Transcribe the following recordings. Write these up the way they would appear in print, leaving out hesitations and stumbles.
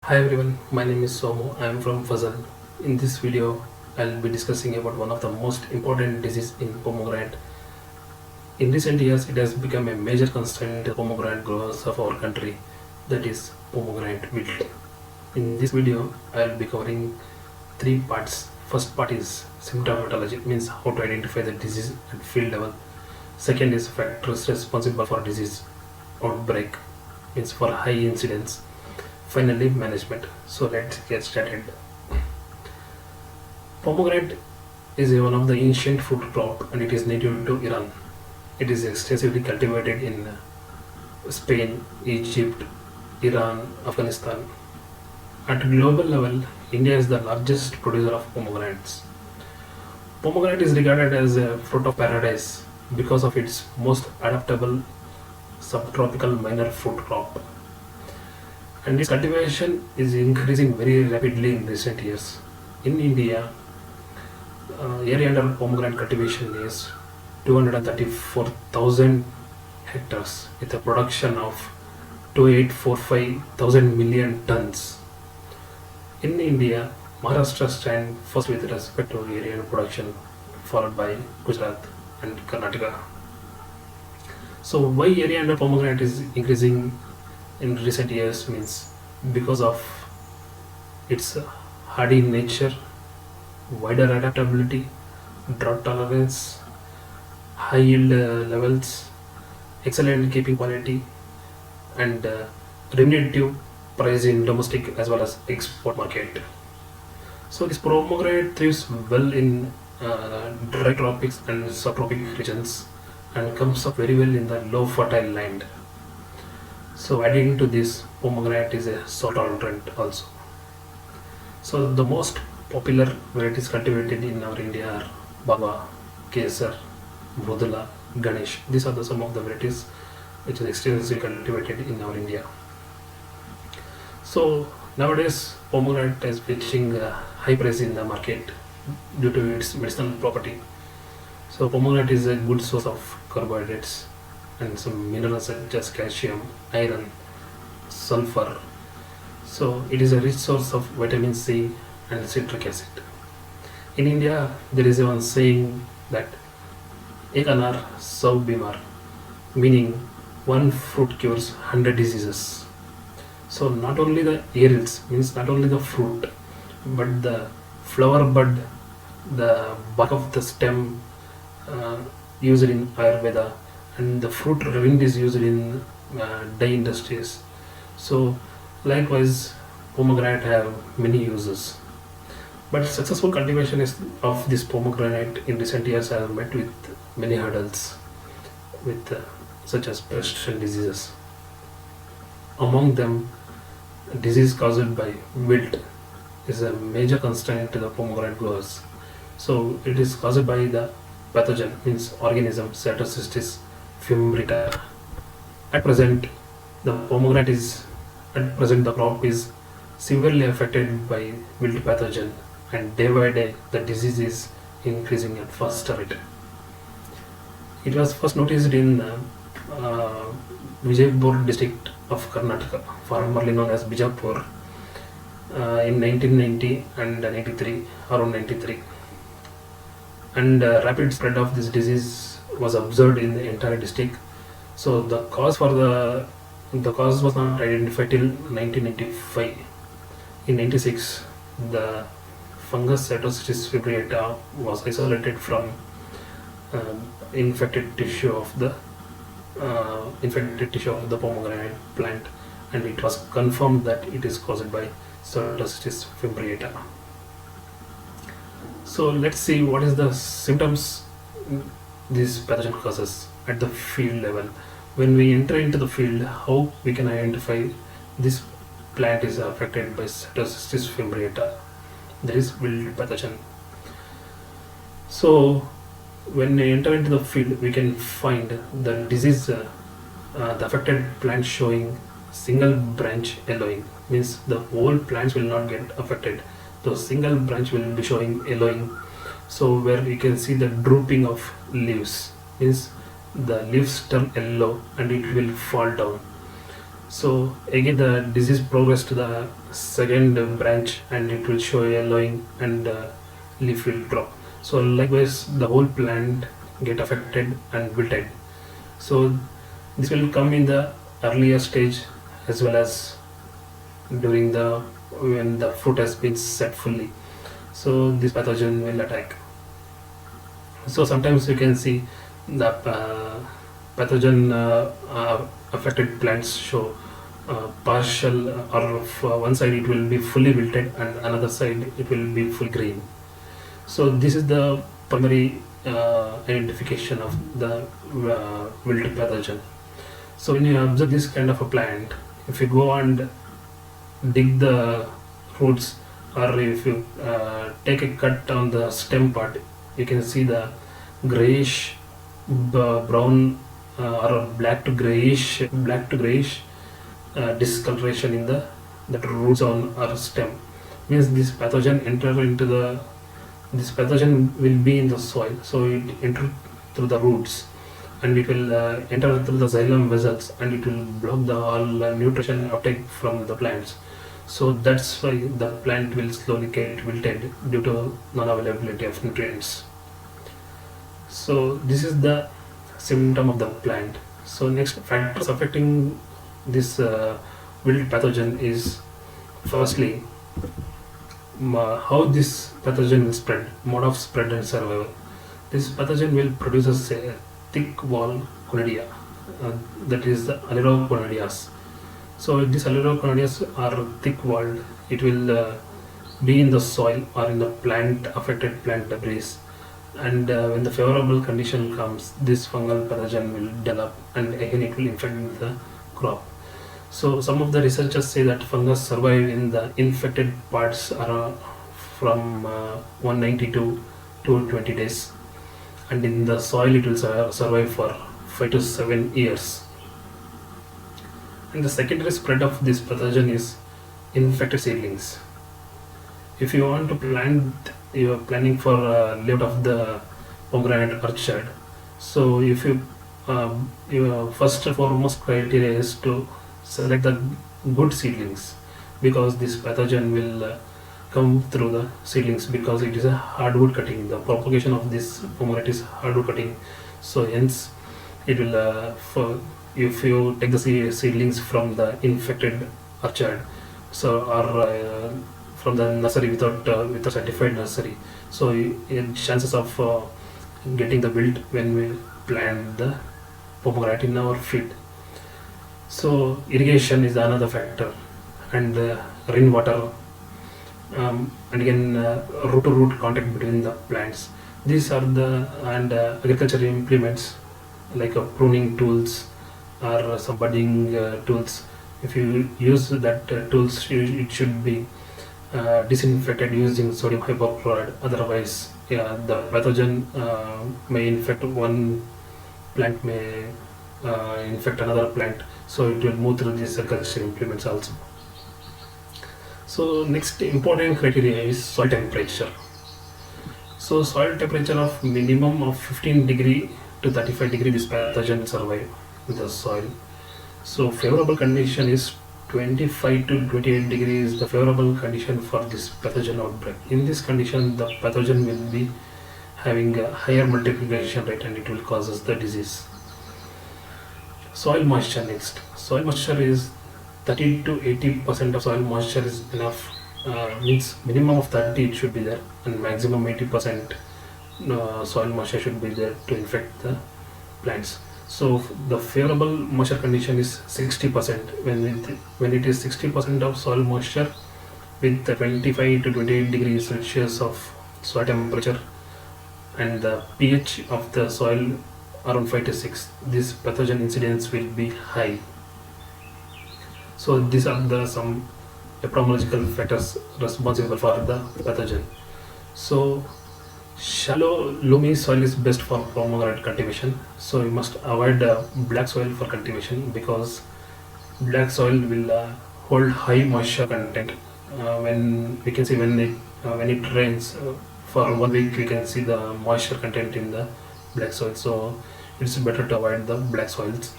Hi everyone, my name is Somo. I am from Fasal. In this video, I'll be discussing about one of the most important disease in pomegranate. In recent years, it has become a major concern to pomegranate growers of our country, that is pomegranate wilt. In this video, I'll be covering three parts. First part is symptomatology, means how to identify the disease at field level. Second is factors responsible for disease outbreak, means for high incidence. Finally, management. So let's get started. Pomegranate is one of the ancient fruit crop and it is native to Iran. It is extensively cultivated in Spain, Egypt, Iran, Afghanistan. At global level, India is the largest producer of pomegranates. Pomegranate is regarded as a fruit of paradise because of its most adaptable subtropical minor fruit crop. And its cultivation is increasing very rapidly in recent years. In India, area under pomegranate cultivation is 234,000 hectares with a production of 2845,000 million tons. In India, Maharashtra stands first with respect to area and production, followed by Gujarat and Karnataka. So why area under pomegranate is increasing in recent years means because of its hardy nature, wider adaptability, drought tolerance, high yield levels, excellent keeping quality, and remunerative price in domestic as well as export market. So this pomegranate thrives well in dry tropics and subtropic regions and comes up very well in the low fertile land. So adding to this, pomegranate is a salt tolerant also. So the most popular varieties cultivated in our India are Baba, Kesar, Mrudula, Ganesh. These are some of the varieties which is extensively cultivated in our India. So nowadays pomegranate is reaching high price in the market due to its medicinal property. So pomegranate is a good source of carbohydrates and some minerals such as calcium, iron, sulfur. So it is a rich source of vitamin C and citric acid. In India, there is one saying that एक अनार सौ बीमार, meaning one fruit cures 100 diseases. So not only the yields, means not only the fruit, but the flower bud, the bark of the stem used in Ayurveda, and the fruit rind is used in dye industries. So likewise, pomegranate have many uses. But successful cultivation of this pomegranate in recent years have met with many hurdles, with such as pests and diseases. Among them, disease caused by wilt is a major constraint to the pomegranate growers. So it is caused by the pathogen, means organism Cytocystis fimbrita. At present, the crop is severely affected by wilt pathogen, and day by day the disease is increasing at faster rate. It was first noticed in Vijaypur district of Karnataka, formerly known as Bijapur, in 1990 and 93, around 93. And rapid spread of this disease was observed in the entire district. So the cause was not identified till 1995. In 96, the fungus Cytocystis fimbriata was isolated from infected tissue of the pomegranate plant, and it was confirmed that it is caused by Cytocystis fimbriata. So let's see what is the symptoms this pathogen causes at the field level. When we enter into the field, how we can identify this plant is affected by Cytocystis fimbriata, that is wilt pathogen. So when we enter into the field, we can find the disease, the affected plant showing single branch yellowing, means the whole plants will not get affected. The single branch will be showing yellowing. So where we can see the drooping of leaves, means the leaves turn yellow and it will fall down. So again the disease progress to the second branch, and it will show yellowing and leaf will drop. So likewise the whole plant get affected and wilted. So this will come in the earlier stage as well as during the when the fruit has been set fully. So this pathogen will attack. So sometimes you can see the pathogen affected plants show partial, or for one side it will be fully wilted and another side it will be full green. So this is the primary identification of the wilt pathogen. So when you observe this kind of a plant, if you go and dig the roots, or if you take a cut on the stem part, you can see the grayish brown or black to grayish discoloration in the that roots on or stem. Means this pathogen enter into the this pathogen will be in the soil, so it enter through the roots, and it will enter through the xylem vessels, and it will block the all nutrition uptake from the plants. So that's why the plant will slowly get wilted due to non-availability of nutrients. So this is the symptom of the plant. So next factors affecting this wilt pathogen is firstly how this pathogen will spread, mode of spread and survival. This pathogen will produce a thick wall conidia, that is the alleroconadias. So these alleroconadias are thick walled. It will be in the soil or in the plant affected plant debris, and when the favorable condition comes, this fungal pathogen will develop and again it will infect the crop. So some of the researchers say that fungus survive in the infected parts around from 192 to 20 days, and in the soil it will survive for 5 to 7 years. And the secondary spread of this pathogen is infected seedlings. If you want to plant, you are planning for layout of the pomegranate orchard. So if you your first and foremost criteria is to select the good seedlings, because this pathogen will come through the seedlings, because it is a hardwood cutting. The propagation of this pomegranate is hardwood cutting, so hence it will if you take the seedlings from the infected orchard, so or from the nursery with a certified nursery, so chances of getting the wilt when we plant the pomegranate in our field. So irrigation is another factor, and rainwater, and again root to root contact between the plants. These are the and agricultural implements like pruning tools or some budding tools. If you use that tools, it should be disinfected using sodium hypochlorite. Otherwise, yeah, the pathogen may infect one plant, may infect another plant, so it will move through these agricultural implements also. So next important criteria is soil temperature. So soil temperature of minimum of 15 degree to 35 degree, this pathogen will survive in the soil. So favorable condition is 25 to 28 degrees is the favorable condition for this pathogen outbreak. In this condition, the pathogen will be having a higher multiplication rate and it will cause us the disease. Soil moisture next. Soil moisture is 30 to 80% of soil moisture is enough. Means minimum of 30 it should be there, and maximum 80% soil moisture should be there to infect the plants. So the favorable moisture condition is 60%. When it is 60% of soil moisture with the 25 to 28 degrees Celsius of soil temperature and the pH of the soil around 5 to 6, this pathogen incidence will be high. So these are the some epidemiological factors responsible for the pathogen. So shallow loamy soil is best for pomegranate cultivation. So you must avoid black soil for cultivation, because black soil will hold high moisture content. When we can see when it rains for 1 week, we can see the moisture content in the black soil. So it's better to avoid the black soils.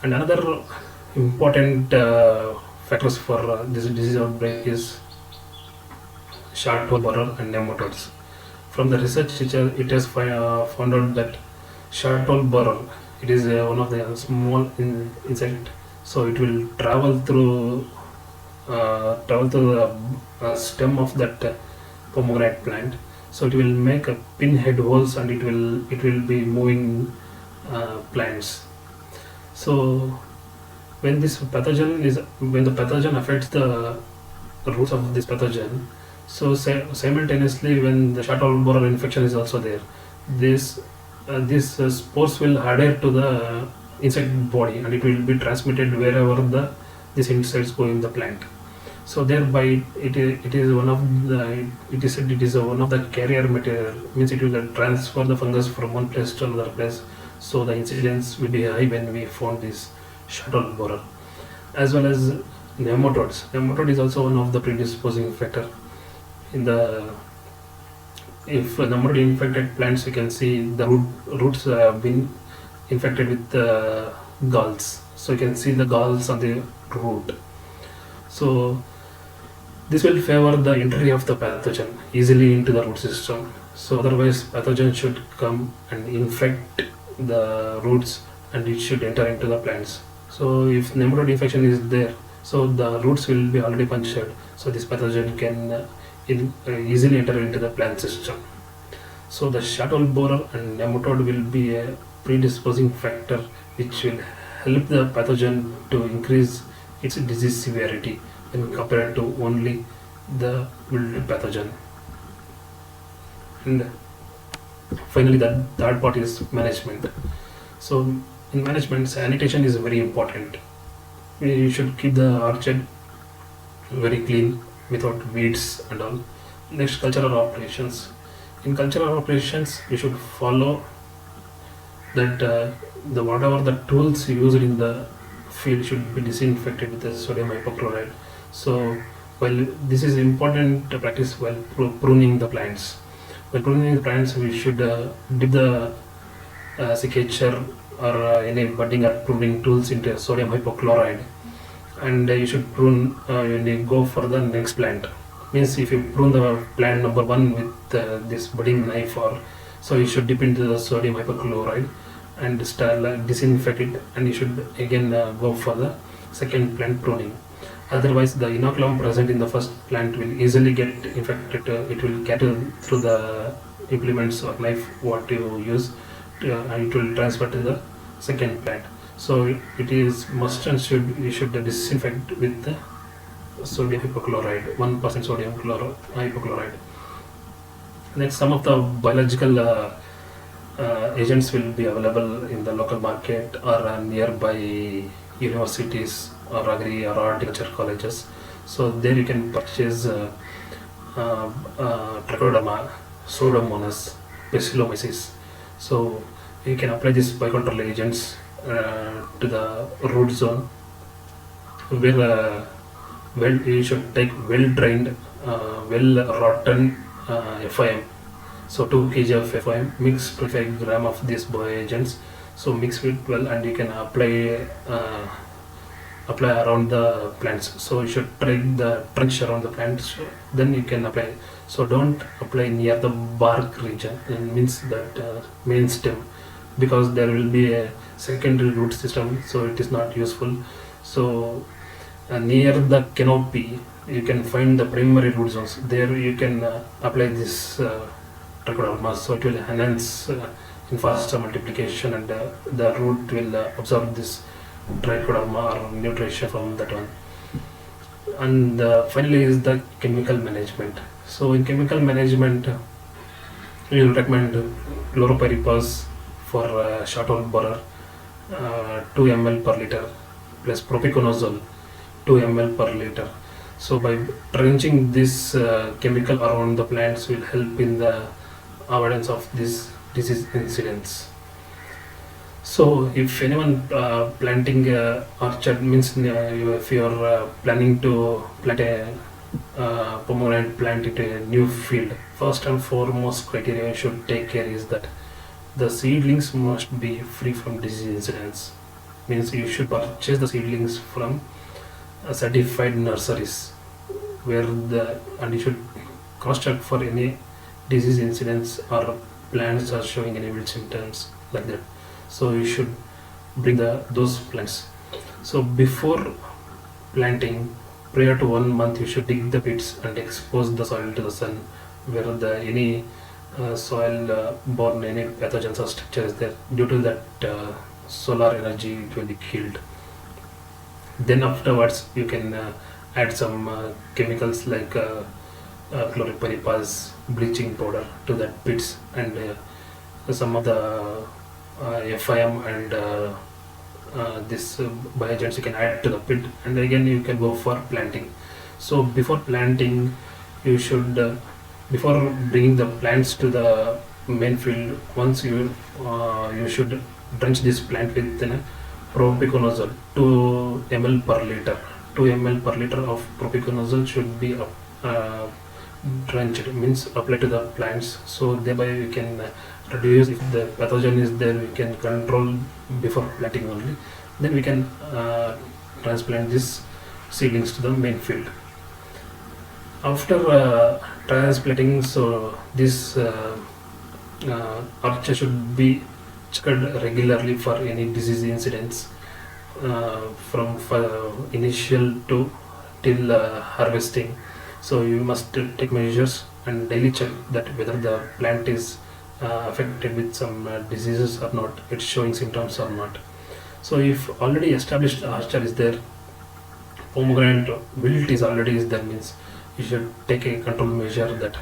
And another important factors for this disease outbreak is short hole borer and nematodes. From the research, it has found out that short hole borer, it is one of the small insect, so it will travel through the stem of that pomegranate plant. So it will make a pinhead holes and it will be moving plants. So when the pathogen affects the roots of this pathogen, so simultaneously when the short hole borer infection is also there, these spores will adhere to the insect body and it will be transmitted wherever these insects go in the plant. So thereby it is one of the it is said it is one of the carrier material, means it will transfer the fungus from one place to another place. So the incidence will be high when we found this short hole borer, as well as nematodes. Nematode is also one of the predisposing factor in the if nematode infected plants, you can see the roots have been infected with galls. So you can see the galls on the root. So this will favor the entry of the pathogen easily into the root system. So otherwise pathogen should come and infect the roots and it should enter into the plants. So if nematode infection is there, so the roots will be already punctured. So this pathogen can easily enter into the plant system. So the short hole borer and nematode will be a predisposing factor which will help the pathogen to increase its disease severity when compared to only the wild pathogen. And finally, the third part is management. So in management, sanitation is very important. You should keep the orchard very clean without weeds and all. Next, cultural operations. In cultural operations, you should follow that the whatever the tools used in the field should be disinfected with the sodium hypochlorite. So while this is important practice while pruning the plants. While pruning the plants, we should dip the cicature or any budding or pruning tools into sodium hypochlorite, and you should prune when you go for the next plant. Means if you prune the plant number 1 with this budding knife, or so you should dip into the sodium hypochlorite and start disinfect it, and you should again go for the second plant pruning. Otherwise the inoculum present in the first plant will easily get infected. It will get through the implements or knife what you use and it will transfer to the second plant. So it is must and you should disinfect with the sodium hypochlorite, 1% sodium hypochlorite. Then some of the biological agents will be available in the local market or nearby universities or agri or horticulture colleges. So there you can purchase Trichoderma, Pseudomonas, Bacillomyces. So you can apply these biocontrol agents to the root zone, where you should take well drained, well rotten FIM. So 2 kg of FIM, mix 25 gram of these bioagents. So mix it well and you can apply around the plants. So you should treat the trench around the plants, then you can apply. So don't apply near the bark region, it means that main stem, because there will be a secondary root system, so it is not useful. So near the canopy you can find the primary root zones, there you can apply this trichoderma. So it will enhance in faster multiplication, and the root will absorb this trichoderma or nutrition from that one. And finally is the chemical management. So in chemical management we will recommend chlorpyrifos for short hole borer, 2 ml per liter, plus propiconazole 2 ml per liter. So by drenching this chemical around the plants will help in the avoidance of this disease incidents. So if anyone planting orchard, means if you are planning to plant a pomegranate plant into a new field, first and foremost criteria you should take care is that the seedlings must be free from disease incidents. means you should purchase the seedlings from certified nurseries and you should cross check for any disease incidents or plants are showing any wilt symptoms like that. So you should bring those plants. So before planting, prior to 1 month, you should dig the pits and expose the soil to the sun, where any soil borne any pathogens or structure is there. Due to that solar energy, it will be killed. Then afterwards, you can add some chemicals like chlorpyrifos, bleaching powder to that pits, and some of the FIM and this bioagents you can add to the pit, and again you can go for planting. So before planting, you should before bringing the plants to the main field, once you should drench this plant with propiconazole 2 ml per liter. 2 ml per liter of propiconazole should be drenched, means applied to the plants, so thereby we can reduce, if the pathogen is there, we can control before planting only. Then we can transplant these seedlings to the main field. After transplanting, so this orchard should be checked regularly for any disease incidents from initial to till harvesting. So you must take measures and daily check that whether the plant is affected with some diseases or not, it's showing symptoms or not. So if already established orchard is there, pomegranate wilt is there, means you should take a control measure that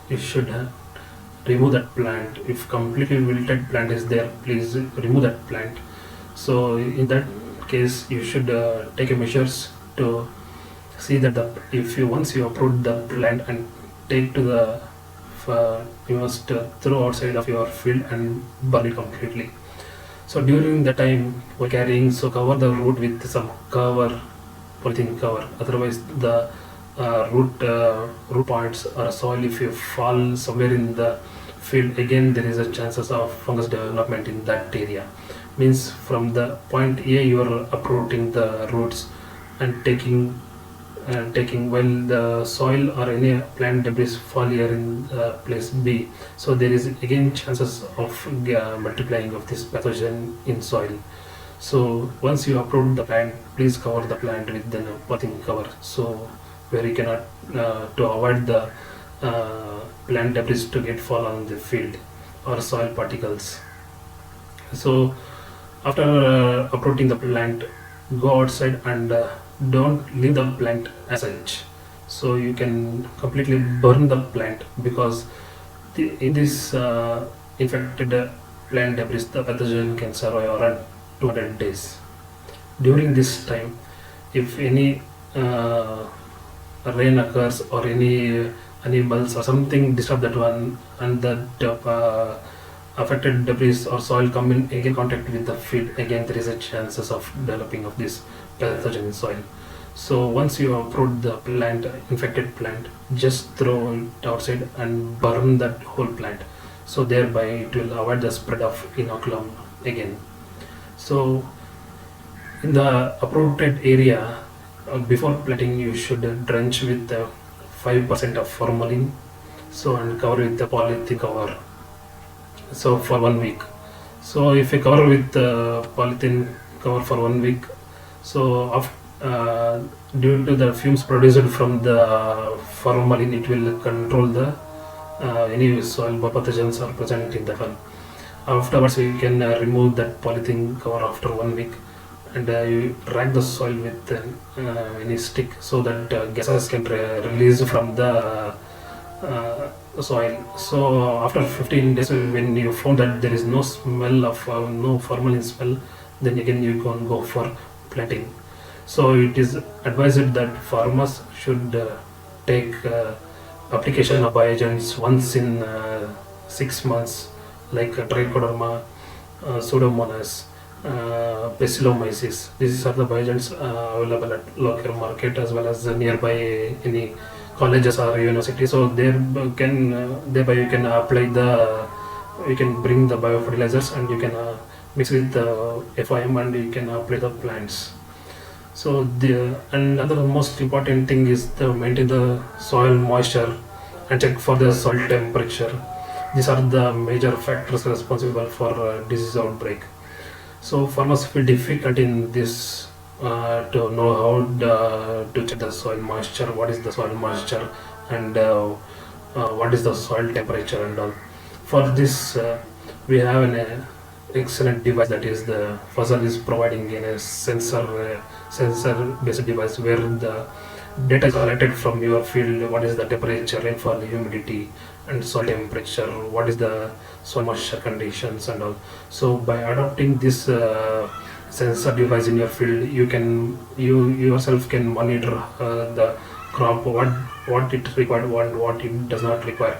you should remove that plant. If completely wilted plant is there, please remove that plant. So in that case, you should take a measures to see that once you uproot the plant and take to the you must throw outside of your field and burn it completely. So during the time we're carrying, so cover the root with some polythene cover. Otherwise, the root points or soil, if you fall somewhere in the field, again there is a chances of fungus development in that area. Means from the point A, you are uprooting the roots and taking while the soil or any plant debris fall here in place B, so there is again chances of multiplying of this pathogen in soil. So once you uproot the plant, please cover the plant with the polythene cover, so where you cannot to avoid the plant debris to get fall on the field or soil particles. So after uprooting the plant, go outside and don't leave the plant as such. So you can completely burn the plant, because in this infected plant debris, the pathogen can survive around 200 days. During this time, if any rain occurs or any animals or something disturb that one, and that affected debris or soil come in again contact with the field, again there is a chances of developing of this pathogen in soil. So once you uproot the plant, infected plant, just throw it outside and burn that whole plant, so thereby it will avoid the spread of inoculum again. So in the uprooted area, before planting, you should drench with 5% of formalin, so and cover with the polythene cover, so for 1 week. So if you cover with polythene cover for 1 week, so due to the fumes produced from the formalin, it will control the any soil pathogens are present in that one. Afterwards, you can remove that polythene cover after 1 week, and you drag the soil with any stick, so that gases can release from the soil. So after 15 days, when you found that there is no smell of no formalin smell, then again you can go for planting. So it is advised that farmers should take application of bioagents once in 6 months, like trichoderma, pseudomonas, bacillomyces. These are the bioagents available at local market as well as nearby any colleges or university. So thereby you can apply you can bring the biofertilizers, and you can mix with the FIM and you can apply the plants. So the and another most important thing is to maintain the soil moisture and check for the soil temperature. These are the major factors responsible for disease outbreak. So farmers feel difficult in this to know to check the soil moisture, what is the soil moisture, and what is the soil temperature and all. For this, we have an excellent device, that is the Fasal is providing in a sensor based device where the data is collected from your field. What is the temperature, rainfall, humidity, and soil temperature? What is the soil moisture conditions and all? So by adopting this sensor device in your field, you yourself can monitor the crop, what it required, what it does not require.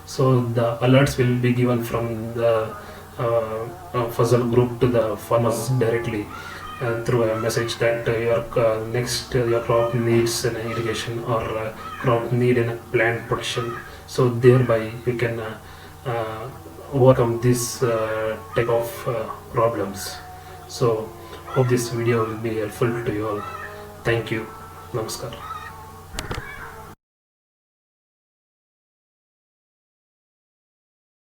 So the alerts will be given from the Fasal group to the farmers directly through a message that your crop needs an irrigation, or crop need a plant protection. So thereby you can overcome this type of problems. So hope this video will be helpful to you all. Thank you. Namaskar.